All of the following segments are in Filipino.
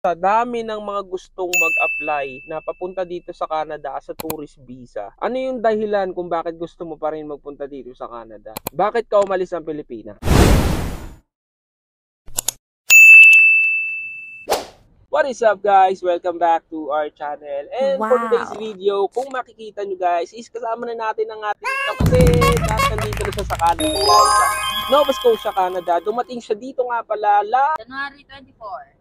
Sa dami ng mga gustong mag-apply na papunta dito sa Canada sa tourist visa, ano yung dahilan kung bakit gusto mo pa rin magpunta dito sa Canada? Bakit ka umalis ng Pilipinas? What is up guys? Welcome back to our channel. And for today's Wow! video, kung makikita nyo guys, is kasama na natin ang ating kapatid at nandito na siya sa Canada guys. Nova Scotia, Canada. Dumating siya dito nga pala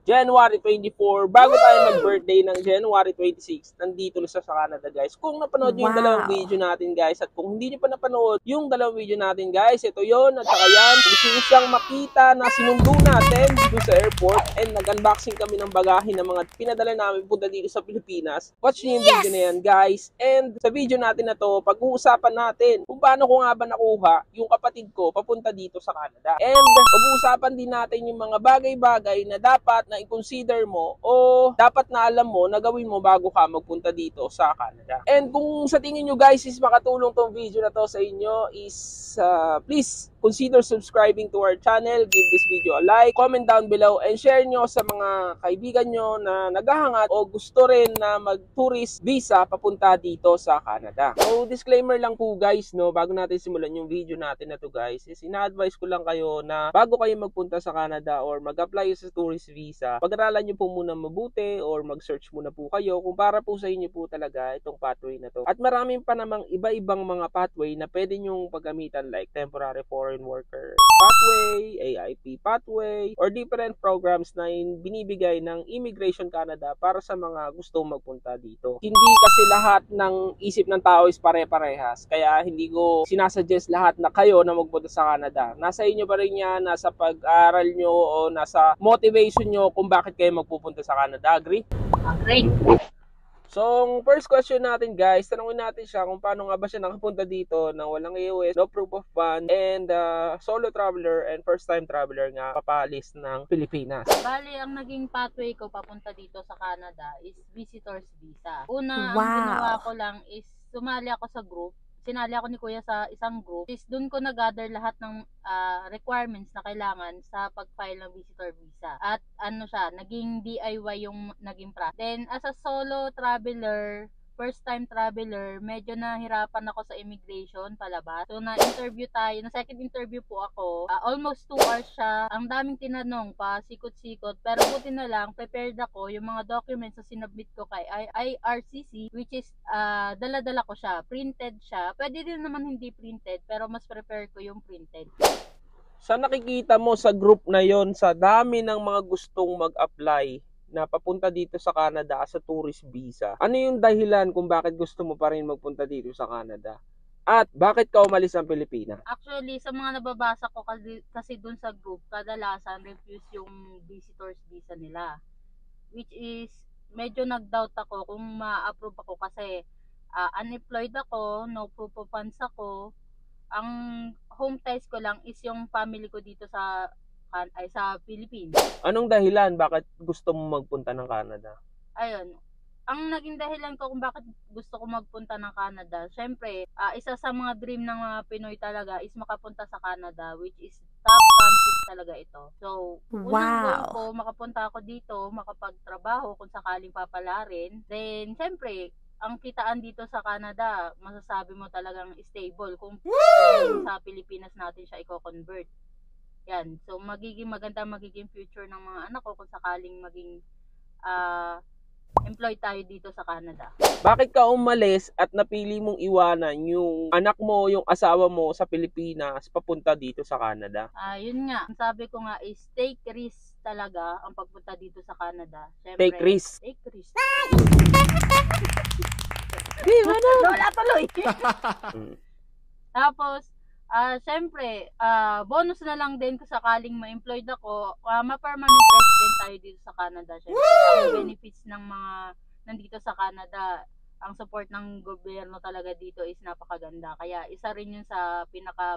January 24. Bago tayo mag-birthday ng January 26, nandito na siya sa Canada guys. Kung napanood nyo yung dalawang Wow! video natin guys, at kung hindi nyo pa napanood yung dalawang video natin guys, ito yon at saka yan. Gusto nyo siyang makita na sinundo natin dito sa airport and nag-unboxing kami ng bagahe ng mga pinadala namin punta dito sa Pilipinas. Watch nyo yung video na yan guys. And sa video natin na to, pag-uusapan natin kung paano ko nga ba nakuha yung kapatid ko papunta dito sa Canada. And pag-uusapan din natin yung mga bagay-bagay na dapat na i-consider mo o dapat na alam mo na gawin mo bago ka magpunta dito sa Canada. And kung sa tingin nyo guys is makatulong tong video na to sa inyo is please consider subscribing to our channel, give this video a like, comment down below, and share nyo sa mga kaibigan nyo na naghahangat o gusto rin na mag-tourist visa papunta dito sa Canada. So disclaimer lang po guys, no, bago natin simulan yung video natin na to guys, is ina-advise ko lang kayo na bago kayo magpunta sa Canada or mag-apply sa tourist visa, pag-aralan nyo po muna mabuti or mag-search muna po kayo kung para po sa inyo po talaga itong pathway na to. At maraming pa namang iba-ibang mga pathway na pwede nyong paggamitan like temporary foreign worker pathway, AIP pathway, or different programs na binibigay ng Immigration Canada para sa mga gustong magpunta dito. Hindi kasi lahat ng isip ng tao is pare-parehas. Kaya hindi ko sinasuggest lahat na kayo na magpunta sa Canada. Nasa inyo pa rin yan, nasa pag-aaral nyo o nasa motivation nyo kung bakit kayo magpupunta sa Canada. Agree? Agree! So, ang first question natin guys, tanungin natin siya kung paano nga ba siya nakapunta dito nang walang EOS, no proof of fund, and solo traveler and first time traveler nga papalis ng Pilipinas. Bali, ang naging pathway ko papunta dito sa Canada is visitor's visa. Una, ang Wow! ginawa ko lang is sumali ako sa group. Sinali ako ni Kuya sa isang group. Is doon ko nag-gather lahat ng requirements na kailangan sa pag-file ng visitor visa. At ano siya, naging DIY yung naging process. Then, as a solo traveler, first time traveler, medyo nahirapan ako sa immigration palabas. So na-interview tayo, na second interview po ako. Almost 2 hours siya. Ang daming tinanong pa, sikot-sikot. Pero buti na lang, prepared ako yung mga documents na sinubmit ko kay IRCC, which is dala-dala ko siya. Printed siya. Pwede din naman hindi printed, pero mas prepare ko yung printed. Sa nakikita mo sa group na yon, sa dami ng mga gustong mag-apply na papunta dito sa Canada sa tourist visa, ano yung dahilan kung bakit gusto mo pa rin magpunta dito sa Canada? At bakit ka umalis ng Pilipinas? Actually, sa mga nababasa ko kasi dun sa group, kadalasan refuse yung visitor's visa nila. Which is, medyo nag-doubt ako kung ma-approve ako kasi unemployed ako, no proof of funds ako. Ang home ties ko lang is yung family ko dito sa Philippines. Anong dahilan bakit gusto mo magpunta ng Canada? Ayun. Ang naging dahilan ko kung bakit gusto ko magpunta ng Canada, syempre, isa sa mga dream ng mga Pinoy talaga is makapunta sa Canada, which is top countries talaga ito. So, unang goal ko, makapunta ako dito, makapagtrabaho kung sakaling papalarin. Then, syempre, ang kitaan dito sa Canada, masasabi mo talagang stable kung sa Pilipinas natin siya i-convert. Yan. So, magiging future ng mga anak ko kung sakaling maging employed tayo dito sa Canada. Bakit ka umalis at napili mong iwanan yung anak mo, yung asawa mo sa Pilipinas papunta dito sa Canada? Yun nga. Sabi ko nga is take risk talaga ang pagpunta dito sa Canada. Siyempre, Take risk. Take risk. Wala tuloy! Tapos, syempre, bonus na lang din kung sakaling ma-employed ako, ma-permanent resident tayo dito sa Canada. Syempre, ang benefits ng mga nandito sa Canada, ang support ng gobyerno talaga dito is napakaganda. Kaya isa rin yun sa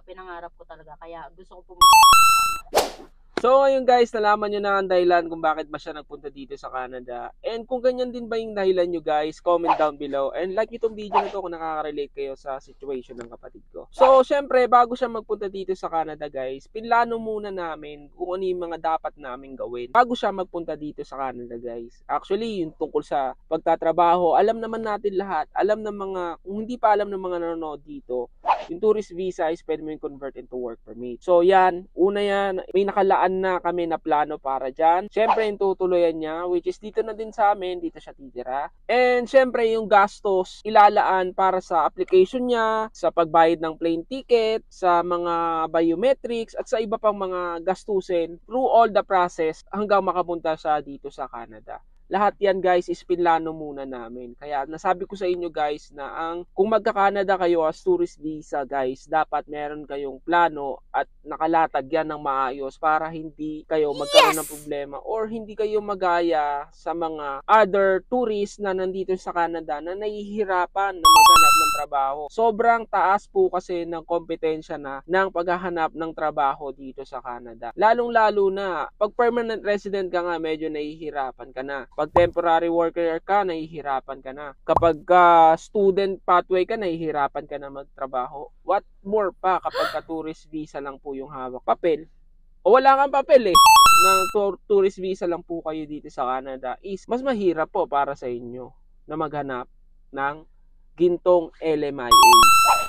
pinangarap ko talaga. Kaya gusto ko pumunta dito sa Canada. So ngayon guys, nalaman nyo na ang dahilan kung bakit ba siya nagpunta dito sa Canada. And kung ganyan din ba yung dahilan nyo guys, comment down below. And like itong video na to kung nakaka-relate kayo sa situation ng kapatid ko. So syempre, bago siya magpunta dito sa Canada guys, pinlano muna namin kung ano yung mga dapat namin gawin bago siya magpunta dito sa Canada guys. Actually, yung tungkol sa pagtatrabaho, alam naman natin lahat. Alam ng mga, kung hindi pa alam ng mga nanonood dito, yung tourist visa is pwede mo yung convert into work permit. So yan, una yan, may nakalaan na kami na plano para dyan. Siyempre yung tutuluyan niya, which is dito na din sa amin, dito siya titira. And siyempre yung gastos, ilalaan para sa application niya, sa pagbayad ng plane ticket, sa mga biometrics, at sa iba pang mga gastusin through all the process hanggang makapunta siya dito sa Canada. Lahat yan guys is pinlano muna namin. Kaya nasabi ko sa inyo guys na kung magka-Canada kayo as tourist visa guys, dapat meron kayong plano at nakalatag yan ng maayos para hindi kayo magkaroon ng problema or hindi kayo magaya sa mga other tourists na nandito sa Canada na nahihirapan na maghanap ng trabaho. Sobrang taas po kasi ng kompetensya na ng paghahanap ng trabaho dito sa Canada. Lalong-lalo na pag permanent resident ka nga, medyo nahihirapan ka na. Pag temporary worker ka, nahihirapan ka na. Kapag student pathway ka, nahihirapan ka na magtrabaho. What more pa kapag tourist visa lang po yung hawak papel. O wala kang papel na tourist visa lang po kayo dito sa Canada is mas mahirap po para sa inyo na maghanap ng gintong LMIA.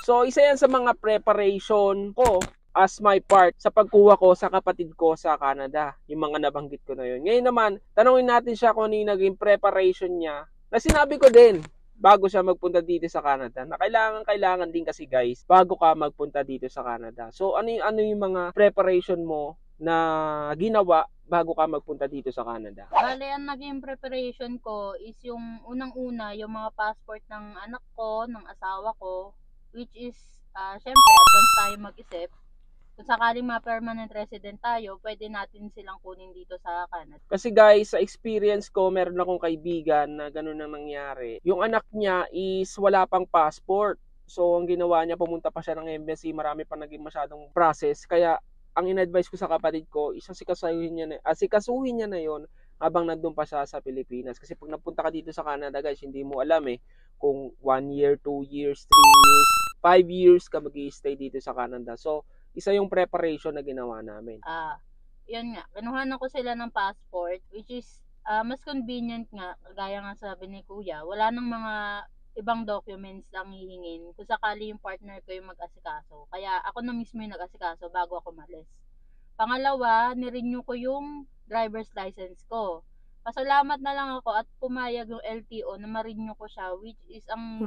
So, isa yan sa mga preparation ko as my part sa pagkuha ko sa kapatid ko sa Canada. Yung mga nabanggit ko na yun. Ngayon naman, tanungin natin siya kung ano yung naging preparation niya na sinabi ko din bago siya magpunta dito sa Canada. Na kailangan din kasi guys, bago ka magpunta dito sa Canada. So, ano yung mga preparation mo na ginawa bago ka magpunta dito sa Canada? Bale, ang naging preparation ko is yung unang-una, yung mga passport ng anak ko, ng asawa ko, which is, syempre, advance tayo mag-isip. Kung sakaling permanent resident tayo, pwede natin silang kunin dito sa Canada. Kasi guys, sa experience ko, meron akong kaibigan na ganun ang nangyari. Yung anak niya is wala pang passport. So, ang ginawa niya, pumunta pa siya ng embassy. Marami pa naging masyadong process. Kaya, ang in-advise ko sa kapatid ko, asikasuhin niya na yon habang nandun pa siya sa Pilipinas. Kasi pag napunta ka dito sa Canada guys, hindi mo alam kung 1 year, 2 years, 3 years, 5 years ka mag-i-stay dito sa Canada. So, isa yung preparation na ginawa namin. Yun nga, kinuhanan ko sila ng passport, which is mas convenient nga, gaya nga sabi ni Kuya, wala nang mga ibang documents lang hihingin kung sakali yung partner ko yung mag-asikaso. Kaya ako na mismo yung nag-asikaso bago ako malis. Pangalawa, nirenew ko yung driver's license ko. Pasalamat na lang ako at pumayag yung LTO na ma-renew ko siya, which is ang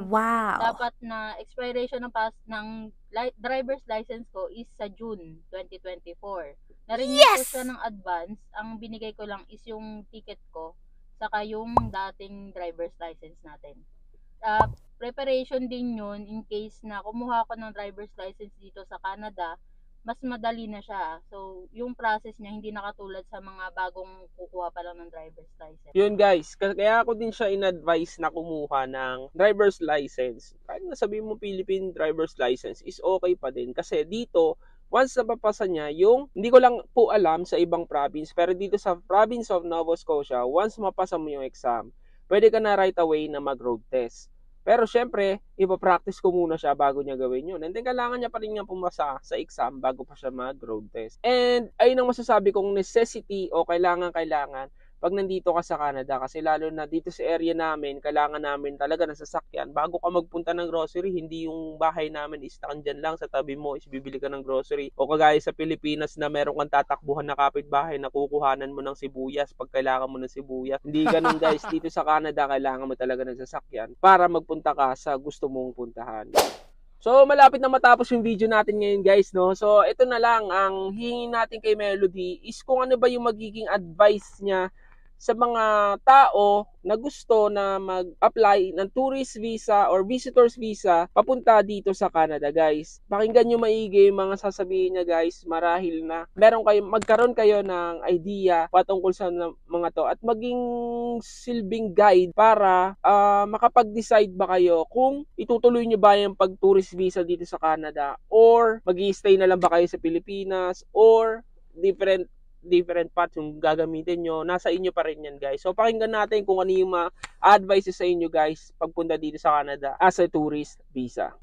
dapat na expiration ng driver's license ko is sa June 2024. Na-renew ko siya ng advance. Ang binigay ko lang is yung ticket ko saka yung dating driver's license natin. Preparation din yun in case na kumuha ako ng driver's license dito sa Canada, mas madali na siya. So, yung process niya hindi nakatulad sa mga bagong kukuha pa lang ng driver's license. Yun guys, kaya ako din siya in-advise na kumuha ng driver's license. Kahit nasabi mo Philippine driver's license is okay pa din. Kasi dito, once napapasa niya yung, hindi ko lang po alam sa ibang province, pero dito sa province of Nova Scotia, once mapasa mo yung exam, pwede ka na right away na mag-road test. Pero syempre, ipapractice ko muna siya bago niya gawin yun. And then, kailangan niya pa rin niya pumasa sa exam bago pa siya mag-road test. And ayun ang masasabi kong necessity o kailangan pag nandito ka sa Canada. Kasi lalo na dito sa area namin, kailangan namin talaga ng sasakyan. Bago ka magpunta ng grocery, hindi yung bahay namin is dyan lang sa tabi mo is bibili ka ng grocery. O kagaya sa Pilipinas na meron kang tatakbuhan na kapitbahay na kukuhanan mo ng sibuyas pag kailangan mo ng sibuyas. Hindi ganun guys. Dito sa Canada, kailangan mo talaga ng sasakyan para magpunta ka sa gusto mong puntahan. So, malapit na matapos yung video natin ngayon guys, no? So, ito na lang, ang hingin natin kay Melody is kung ano ba yung magiging advice niya sa mga tao na gusto na mag-apply ng tourist visa or visitors visa papunta dito sa Canada guys. Pakinggan nyo maigi yung mga sasabihin niya guys, marahil na magkaroon kayo ng idea patungkol sa mga to at maging silbing guide para makapag-decide ba kayo kung itutuloy nyo ba yung pag-tourist visa dito sa Canada or mag-i-stay na lang ba kayo sa Pilipinas or different different paths yung gagamitin nyo, nasa inyo pa rin yan guys. So pakinggan natin kung ano yung mga advices sa inyo guys pagpunta dito sa Canada as a tourist visa.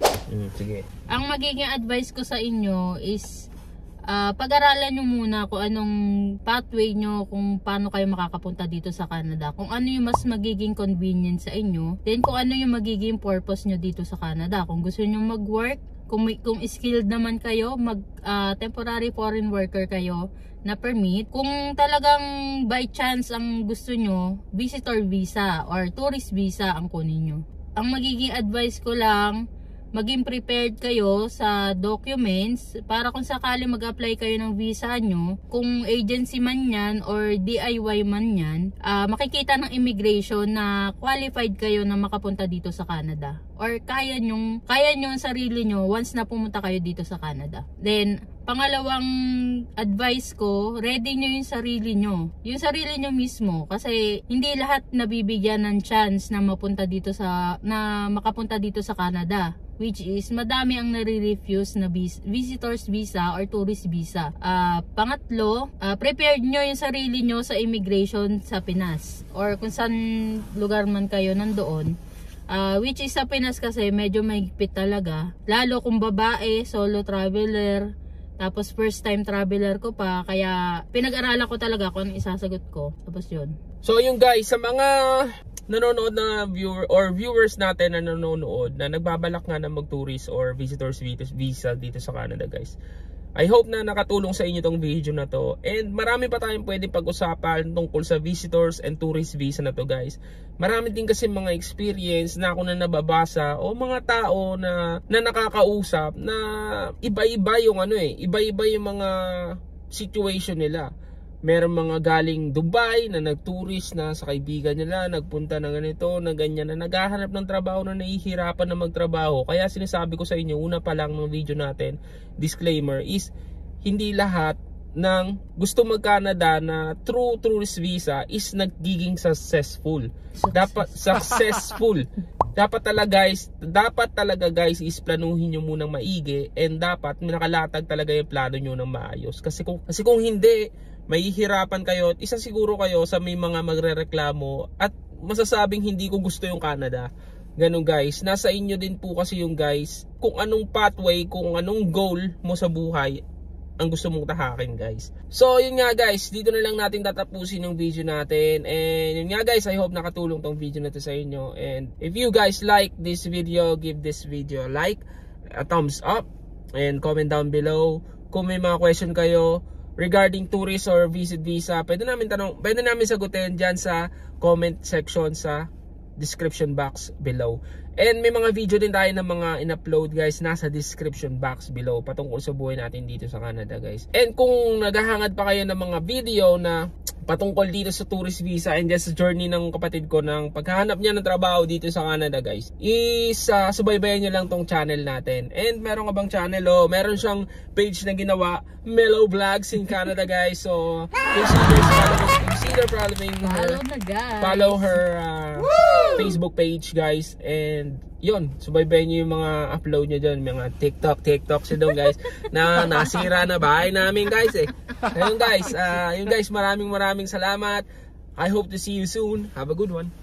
Sige. Ang magiging advice ko sa inyo is pag-aralan nyo muna kung anong pathway nyo, kung paano kayo makakapunta dito sa Canada, kung ano yung mas magiging convenient sa inyo, then kung ano yung magiging purpose nyo dito sa Canada. Kung gusto nyo mag-work, kung skilled naman kayo, temporary foreign worker kayo na permit. Kung talagang by chance ang gusto nyo, visitor visa or tourist visa ang kunin nyo. Ang magiging advice ko lang, maging prepared kayo sa documents para kung sakali mag-apply kayo ng visa nyo, kung agency man yan or DIY man yan, makikita ng immigration na qualified kayo na makapunta dito sa Canada. Or kaya nyo ang sarili nyo once na pumunta kayo dito sa Canada. Then, pangalawang advice ko, ready nyo yung sarili nyo. Yung sarili nyo mismo. Kasi hindi lahat nabibigyan ng chance na makapunta dito sa Canada. Which is, madami ang nare-refuse na visitors visa or tourist visa. Pangatlo, prepared nyo yung sarili nyo sa immigration sa Pinas. Or kung saan lugar man kayo nandoon. Which is sa Pinas kasi medyo mahigpit talaga. Lalo kung babae, solo traveler, tapos first time traveler ko pa. Kaya pinag-aralan ko talaga kung anong isasagot ko. Tapos yun. So yung guys, sa mga nanonood na viewers natin na nanonood na nagbabalak nga na mag-tourist or visitors visa dito sa Canada guys, I hope na nakatulong sa inyo tong video na to, and marami pa tayong pwedeng pag-usapan tungkol sa visitors and tourist visa na to guys. Marami din kasi mga experience na ako na nababasa o mga tao na nakakausap na iba-iba yung iba-iba yung mga situation nila. Meron mga galing Dubai na nag-tourist na sa kaibigan nila, nagpunta na ganito, na ganyan, na naghahanap ng trabaho na nahihirapan na magtrabaho. Kaya sinasabi ko sa inyo, una pa lang ng video natin, disclaimer is, hindi lahat ng gusto mag-Canada na true tourist visa is nagiging successful. Dapat successful. Dapat talaga guys is planuhin nyo munang maigi, and dapat nakalatag talaga yung plano nyo ng maayos. Kasi kung hindi, mahihirapan kayo at isa siguro kayo sa may mga magrereklamo at masasabing hindi ko gusto yung Canada. Ganun guys, nasa inyo din po kasi yung guys kung anong pathway, kung anong goal mo sa buhay ang gusto mong tahakin guys. So yun nga guys, dito na lang natin tatapusin yung video natin, and yun nga guys, I hope nakatulong tong video na to sa inyo. And if you guys like this video, give this video a like, a thumbs up, and comment down below kung may mga question kayo regarding tourist or visit visa. Pwede namin sagutin dyan sa comment section sa description box below. And may mga video din tayo ng mga in-upload guys, nasa description box below patungkol sa buhay natin dito sa Canada guys. And kung naghahangad pa kayo ng mga video na patungkol dito sa tourist visa and just journey ng kapatid ko ng paghahanap niya ng trabaho dito sa Canada guys, is subaybayan nyo lang tong channel natin. And meron nga bang channel, meron siyang page na ginawa, Mellow Vlogs in Canada guys. So consider following her, follow her Facebook page guys. And yun, subaybayan nyo yung mga upload nyo dyan, mga TikTok siya doon guys, na nasira na bahay namin guys Ayun guys, maraming salamat. I hope to see you soon. Have a good one.